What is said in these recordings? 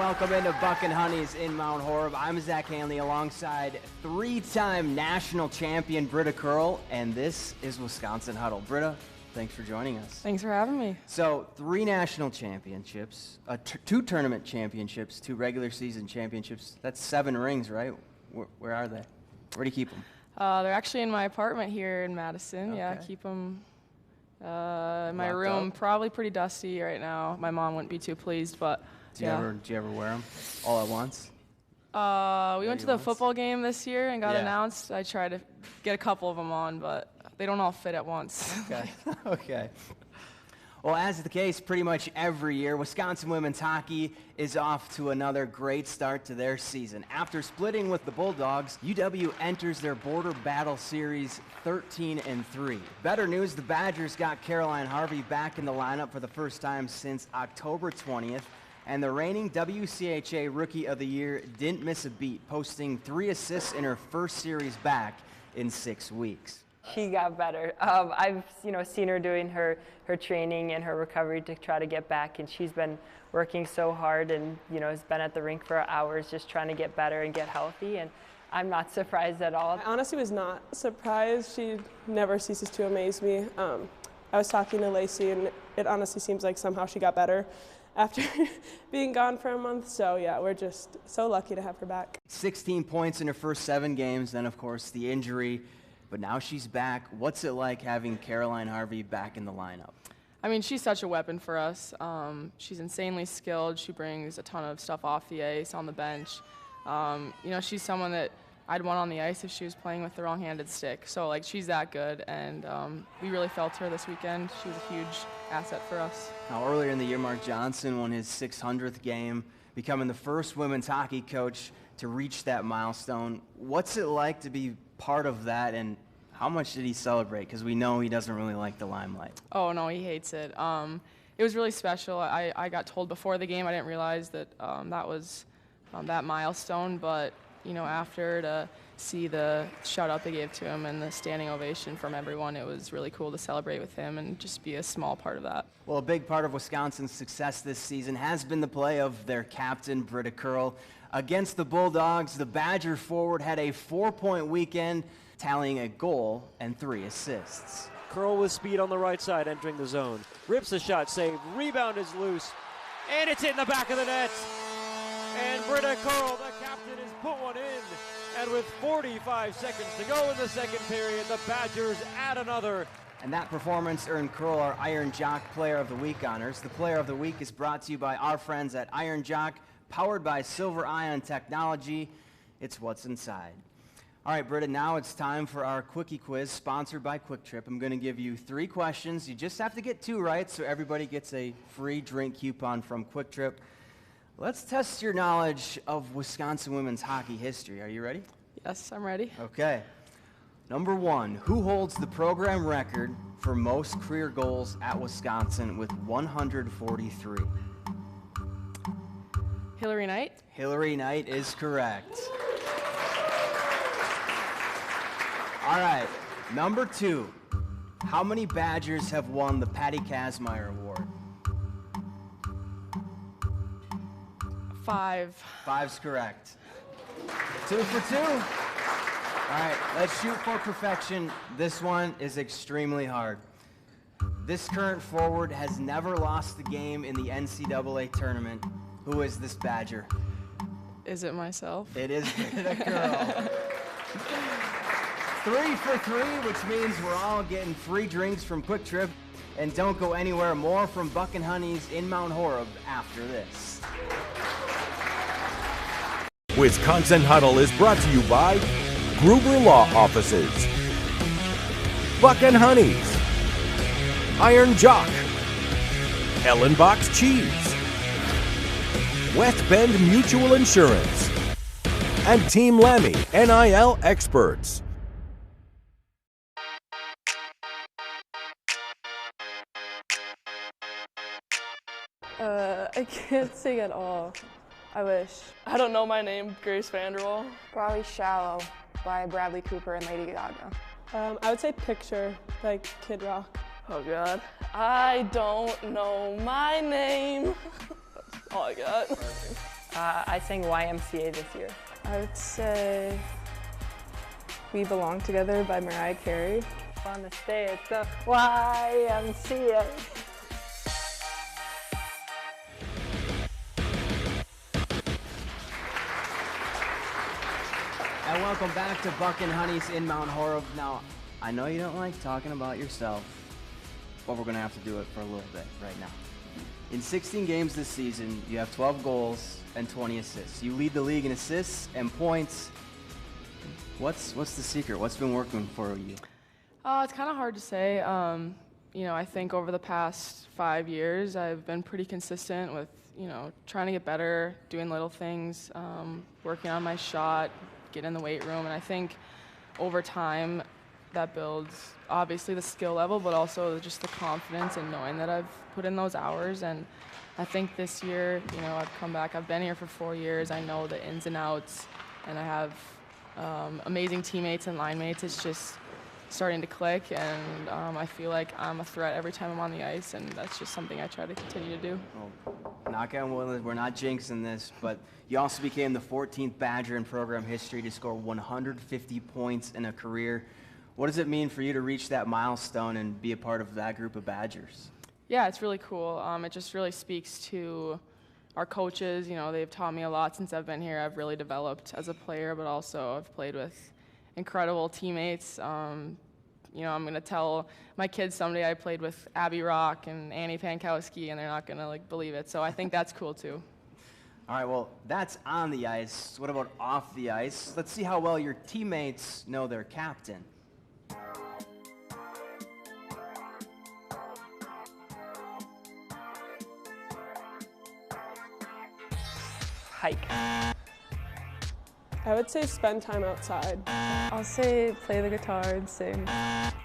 welcome into Buck and Honey's in Mount Horeb. I'm Zach Hanley alongside three-time national champion Britta Curl, and this is Wisconsin Huddle. Britta, thanks for joining us. Thanks for having me. So, 3 national championships, 2 tournament championships, 2 regular season championships. That's 7 rings, right? Where are they? Where do you keep them? They're actually in my apartment here in Madison. Okay. Yeah, I keep them in my Locked room. up? Probably pretty dusty right now. My mom wouldn't be too pleased, but Do you ever wear them all at once? we went to the football game this year and got Yeah. announced. I tried to get a couple of them on, but they don't all fit at once. Okay. Okay. Well, as is the case pretty much every year, Wisconsin women's hockey is off to another great start to their season. After splitting with the Bulldogs, UW enters their Border Battle Series 13-3. Better news, the Badgers got Caroline Harvey back in the lineup for the first time since October 20th, and the reigning WCHA Rookie of the Year didn't miss a beat, posting 3 assists in her first series back in 6 weeks. She got better. I've seen her doing her training and her recovery to try to get back, and she's been working so hard and has been at the rink for hours just trying to get better and get healthy, and I'm not surprised at all. I honestly was not surprised. She never ceases to amaze me. I was talking to Lacey, and it honestly seems like somehow she got better after being gone for a month. So yeah, we're just so lucky to have her back. 16 points in her first 7 games, then of course the injury. But now she's back. What's it like having Caroline Harvey back in the lineup? I mean, she's such a weapon for us. She's insanely skilled. She brings a ton of stuff off the ice, on the bench. She's someone that I'd want on the ice if she was playing with the wrong-handed stick. So, she's that good, and we really felt her this weekend. She was a huge asset for us. Now, earlier in the year, Mark Johnson won his 600th game, becoming the first women's hockey coach to reach that milestone. What's it like to be part of that, and how much did he celebrate? Because we know he doesn't really like the limelight. Oh, no, he hates it. It was really special. I got told before the game. I didn't realize that that was that milestone, but after, to see the shout-out they gave to him and the standing ovation from everyone, it was really cool to celebrate with him and just be a small part of that. Well, a big part of Wisconsin's success this season has been the play of their captain, Britta Curl. Against the Bulldogs, the Badger forward had a 4-point weekend, tallying a goal and 3 assists. Curl with speed on the right side entering the zone. Rips the shot, saved, rebound is loose, and it's in the back of the net. And Britta Curl, the captain, has put one in. And with 45 seconds to go in the second period, the Badgers add another. And that performance earned Curl our Iron Jock Player of the Week honors. The Player of the Week is brought to you by our friends at Iron Jock, powered by Silver Ion Technology. It's what's inside. All right, Britta, now it's time for our Quickie Quiz, sponsored by Quick Trip. I'm going to give you 3 questions. You just have to get 2 right, so everybody gets a free drink coupon from Quick Trip. Let's test your knowledge of Wisconsin women's hockey history. Are you ready? Yes, I'm ready. Okay. Number 1, who holds the program record for most career goals at Wisconsin with 143? Hillary Knight. Hillary Knight is correct. All right, number 2, how many Badgers have won the Patty Kazmaier Award? 5. 5's correct. 2 for 2. All right, let's shoot for perfection. This one is extremely hard. This current forward has never lost a game in the NCAA tournament. Who is this Badger? Is it myself? It is Britta Curl. 3 for 3, which means we're all getting free drinks from Quick Trip. And don't go anywhere. More from Buck and Honey's in Mount Horeb after this. Wisconsin Huddle is brought to you by Gruber Law Offices, Buck and Honey's, Iron Jock, Ellenbox Cheese, West Bend Mutual Insurance, and Team Lammy NIL Experts. I can't sing at all. I wish. I don't know my name, Grace Vanderwall. Probably Shallow by Bradley Cooper and Lady Gaga. I would say Picture by Kid Rock. Oh God. I don't know my name. That's all I got. I sang YMCA this year. I would say We Belong Together by Mariah Carey. Wanna stay at the YMCA. And welcome back to Buck and Honey's in Mount Horeb. Now, I know you don't like talking about yourself, but we're going to have to do it for a little bit right now. In 16 games this season, you have 12 goals and 20 assists. You lead the league in assists and points. What's the secret? What's been working for you? It's kind of hard to say. You know, I think over the past 5 years, I've been pretty consistent with, you know, trying to get better, doing little things, working on my shot, getting in the weight room. And I think over time, that builds obviously the skill level, but also just the confidence and knowing that I've put in those hours. And I think this year, you know, I've come back. I've been here for 4 years. I know the ins and outs, and I have amazing teammates and line mates. It's just starting to click, and I feel like I'm a threat every time I'm on the ice, and that's just something I try to continue to do. Well, knock on wood, we're not jinxing this, but you also became the 14th Badger in program history to score 150 points in a career. What does it mean for you to reach that milestone and be a part of that group of Badgers? Yeah, it's really cool. It just really speaks to our coaches. You know, they've taught me a lot since I've been here. I've really developed as a player, but also I've played with incredible teammates. You know, I'm going to tell my kids someday I played with Abby Rock and Annie Pankowski, and they're not going to believe it. So I think that's cool too. All right, well, that's on the ice. What about off the ice? Let's see how well your teammates know their captain. Hike. I would say spend time outside. I'll say play the guitar and sing.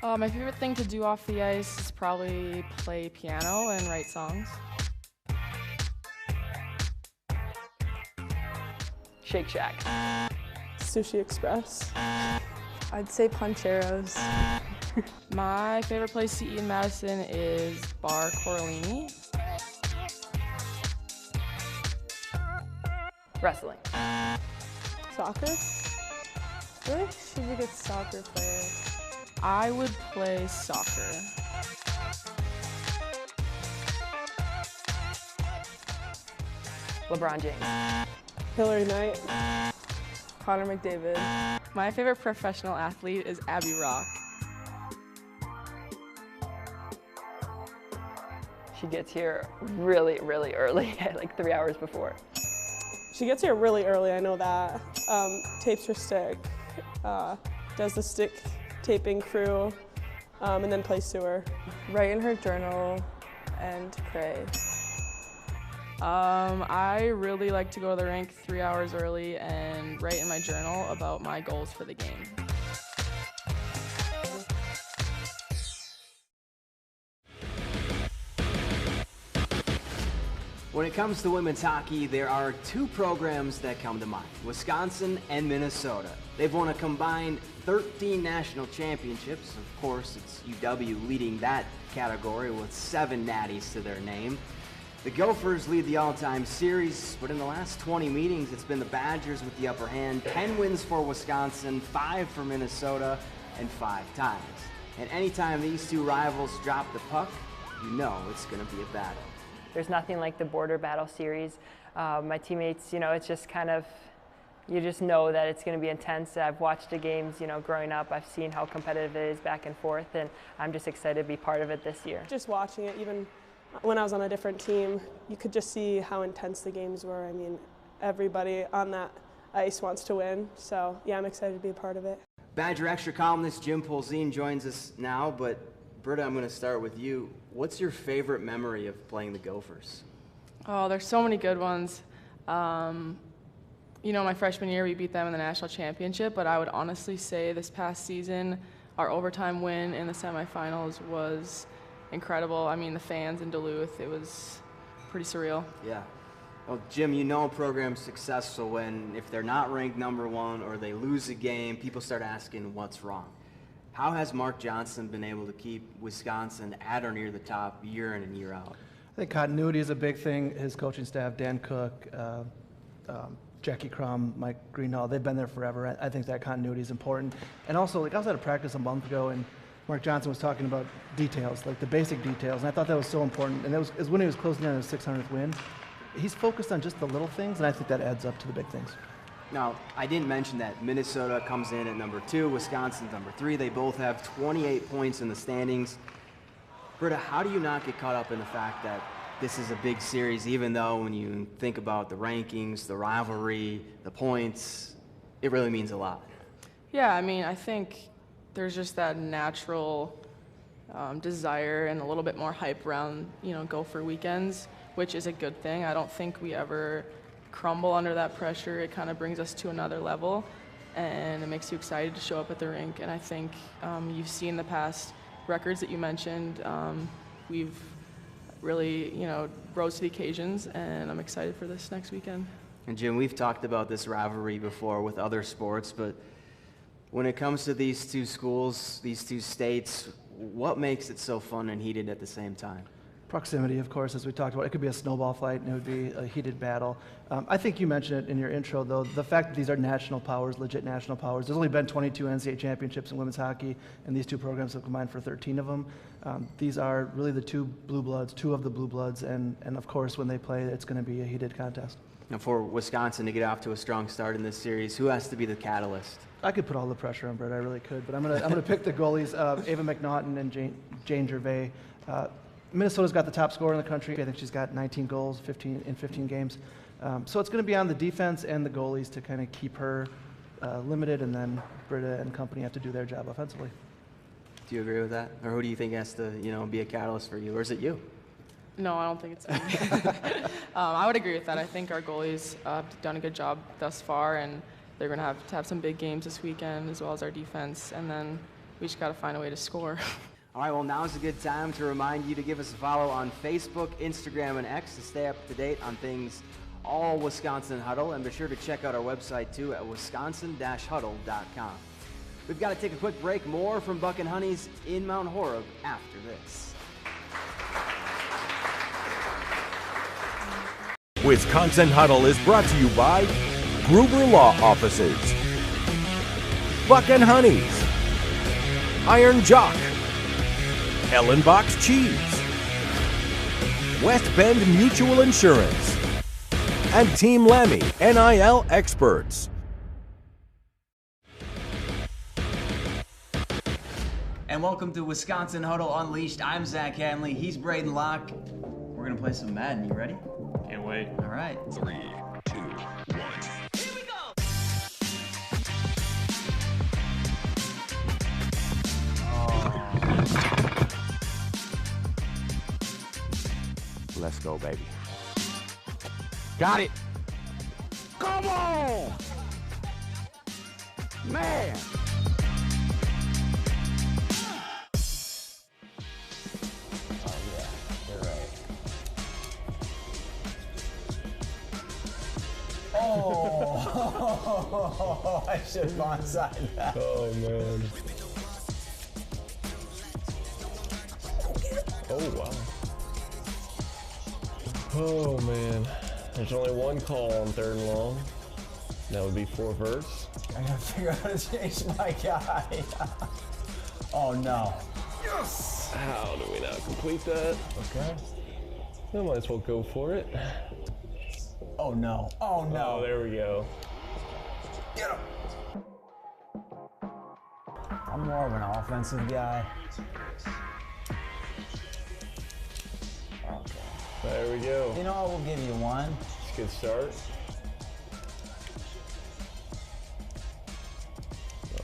My favorite thing to do off the ice is probably play piano and write songs. Shake Shack. Sushi Express. I'd say Puncheros. My favorite place to eat in Madison is Bar Coralini. Wrestling. Soccer. I feel like she's a good soccer player. I would play soccer. LeBron James. Hillary Knight. Connor McDavid. My favorite professional athlete is Abby Rock. She gets here really, really early, like 3 hours before. She gets here really early, I know that. Tapes her stick, does the stick taping crew, and then plays to her. Write in her journal and pray. I really like to go to the rink 3 hours early and write in my journal about my goals for the game. When it comes to women's hockey, there are two programs that come to mind, Wisconsin and Minnesota. They've won a combined 13 national championships. Of course, it's UW leading that category with 7 natties to their name. The Gophers lead the all-time series, but in the last 20 meetings, it's been the Badgers with the upper hand. 10 wins for Wisconsin, 5 for Minnesota, and 5 ties. And anytime these two rivals drop the puck, you know it's going to be a battle. There's nothing like the border battle series. My teammates, you know, it's just kind of, you just know that it's going to be intense. I've watched the games, you know, growing up. I've seen how competitive it is back and forth, and I'm just excited to be part of it this year. Just watching it, even when I was on a different team, you could just see how intense the games were. I mean, everybody on that ice wants to win. So, yeah, I'm excited to be a part of it. Badger Extra columnist Jim Polzin joins us now, but Britta, I'm going to start with you. What's your favorite memory of playing the Gophers? Oh, there's so many good ones. You know, my freshman year, we beat them in the national championship, but I would honestly say this past season, our overtime win in the semifinals was incredible. I mean, the fans in Duluth, it was pretty surreal. Yeah. Well, Jim, you know a program's successful when if they're not ranked #1 or they lose a game, people start asking what's wrong. How has Mark Johnson been able to keep Wisconsin at or near the top year in and year out? I think continuity is a big thing. His coaching staff, Dan Cook, Jackie Crum, Mike Greenhall, they've been there forever. I think that continuity is important. And also, like I was at a practice a month ago, and Mark Johnson was talking about details, like the basic details, and I thought that was so important. And that was when he was closing in on his 600th win. He's focused on just the little things, and I think that adds up to the big things. Now, I didn't mention that Minnesota comes in at number 2, Wisconsin's number 3. They both have 28 points in the standings. Britta, how do you not get caught up in the fact that this is a big series, even though when you think about the rankings, the rivalry, the points, it really means a lot? Yeah, I mean, I think there's just that natural desire and a little bit more hype around, Gopher weekends, which is a good thing. I don't think we ever crumble under that pressure. It kind of brings us to another level, and it makes you excited to show up at the rink. And I think you've seen the past records that you mentioned. We've really, rose to the occasions, and I'm excited for this next weekend. And Jim, we've talked about this rivalry before with other sports, but when it comes to these two schools, these two states, what makes it so fun and heated at the same time? Proximity, of course, as we talked about. It could be a snowball fight, and it would be a heated battle. I think you mentioned it in your intro, though. The fact that these are national powers, legit national powers. There's only been 22 NCAA championships in women's hockey, and these two programs have combined for 13 of them. These are really the two blue bloods, two of the blue bloods, and of course, when they play, it's going to be a heated contest. And for Wisconsin to get off to a strong start in this series, who has to be the catalyst? I could put all the pressure on Britt, I really could, but I'm gonna pick the goalies, Ava McNaughton and Jane Gervais. Minnesota's got the top scorer in the country. I think she's got 19 goals, 15 games. So it's going to be on the defense and the goalies to kind of keep her limited, and then Britta and company have to do their job offensively. Do you agree with that? Or who do you think has to, be a catalyst for you? Or is it you? No, I don't think it's me. I would agree with that. I think our goalies have done a good job thus far, and they're going to have some big games this weekend, as well as our defense, and then we just got to find a way to score. All right, well, now's a good time to remind you to give us a follow on Facebook, Instagram, and X to stay up to date on things all Wisconsin Huddle, and be sure to check out our website, too, at wisconsin-huddle.com. We've got to take a quick break. More from Buck and Honeys in Mount Horeb after this. Wisconsin Huddle is brought to you by Gruber Law Offices, Buck and Honeys, Iron Jock, Ellenbox Cheese, West Bend Mutual Insurance, and Team Lammy NIL Experts. And welcome to Wisconsin Huddle Unleashed. I'm Zach Hanley. He's Braden Locke. We're going to play some Madden. You ready? Can't wait. All right. 3, 2, 1. Here we go! Let's go, baby. Got it. Come on! Man! Oh, yeah. You're right. Oh! I should have onside that. Oh, man. Oh, wow. Oh, man. There's only one call on 3rd and long. That would be 4 verse. I gotta figure out how to change my guy. Oh, no. Yes! How do we now complete that? Okay. I might as well go for it. Oh, no. Oh, no. Oh, there we go. Get him! I'm more of an offensive guy. Okay. There we go. You know, I will give you one. It's a good start.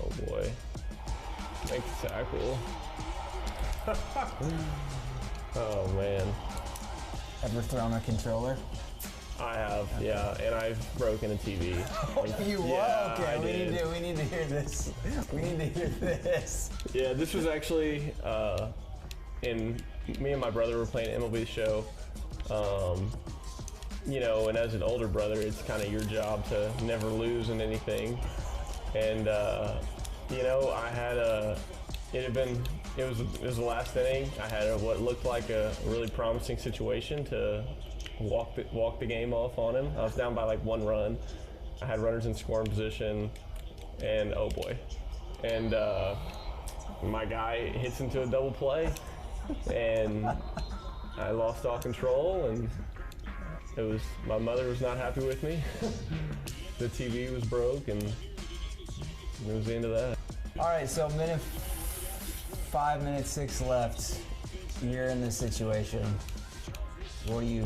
Oh boy. Make the tackle. Oh man. Ever thrown a controller? I have, yeah, and I've broken a TV. Oh, you Yeah, were? Okay, I we did. need to hear this. We need to hear this. Yeah, this was actually in me and my brother were playing MLB show. And as an older brother, it's kind of your job to never lose in anything. And I had it was the last inning. I had what looked like a really promising situation to walked the game off on him. I was down by like 1 run. I had runners in scoring position, and oh boy. And my guy hits into a double play, and I lost all control, and my mother was not happy with me. The TV was broke, and it was the end of that. All right, so 5 minutes 6 left. You're in this situation. What are you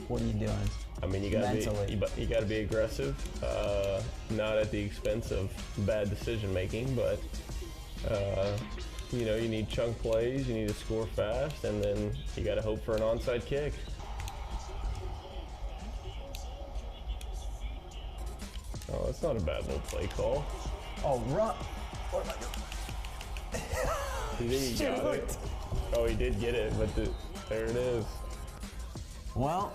doing? I mean, you gotta be aggressive, not at the expense of bad decision making, but you know, you need chunk plays, you need to score fast, and then you gotta hope for an onside kick. Oh, that's not a bad little play call. Oh, run! What am I doing? You think he got it? Oh, he did get it, but there it is. Well,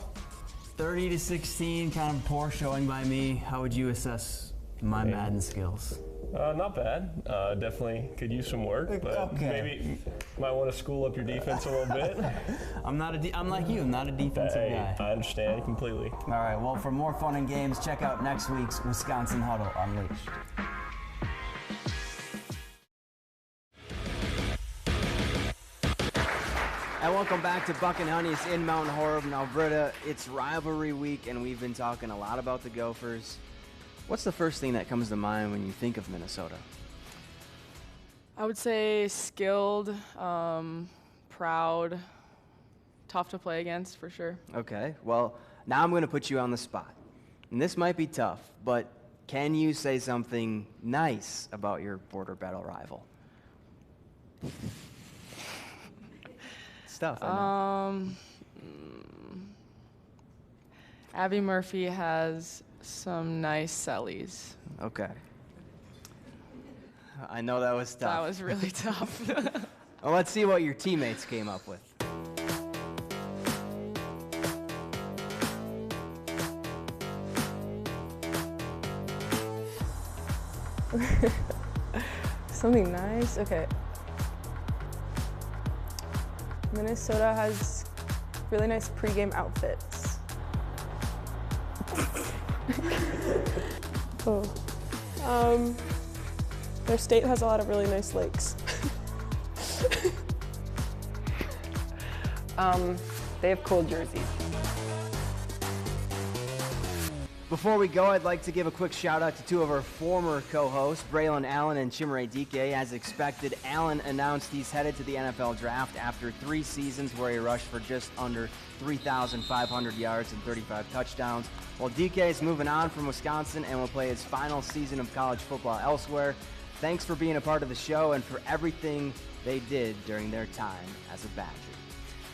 30-16, kind of poor showing by me. How would you assess my Madden skills? Not bad. Definitely could use some work, but maybe might want to school up your defense a little bit. I'm like you. I'm not a defensive guy. I understand completely. All right. Well, for more fun and games, check out next week's Wisconsin Huddle Unleashed. And welcome back to Buck and Honey's in Mount Horeb. Now, Britta, it's rivalry week, and we've been talking a lot about the Gophers. What's the first thing that comes to mind when you think of Minnesota? I would say skilled, proud, tough to play against for sure. Okay, well, now I'm going to put you on the spot. And this might be tough, but can you say something nice about your border battle rival? It's tough, I know. Abby Murphy has some nice sellies. Okay. I know that was tough. That was really tough. Well, let's see what your teammates came up with. Something nice? Okay. Minnesota has really nice pregame outfits. Their state has a lot of really nice lakes. They have cool jerseys. Before we go, I'd like to give a quick shout out to two of our former co-hosts, Braylon Allen and Chimere Dike. As expected, Allen announced he's headed to the NFL draft after 3 seasons where he rushed for just under 3,500 yards and 35 touchdowns, while Dike is moving on from Wisconsin and will play his final season of college football elsewhere. Thanks for being a part of the show and for everything they did during their time as a Badger.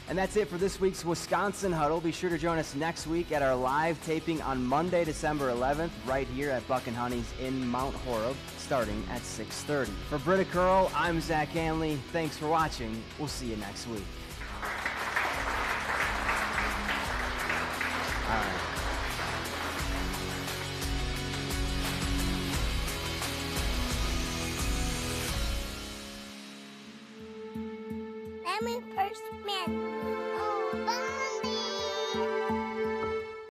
And that's it for this week's Wisconsin Huddle. Be sure to join us next week at our live taping on Monday, December 11th, right here at Buck and Honey's in Mount Horeb, starting at 6:30. For Britta Curl, I'm Zach Hanley. Thanks for watching. We'll see you next week. All right. Let me first man. Oh, Bambi!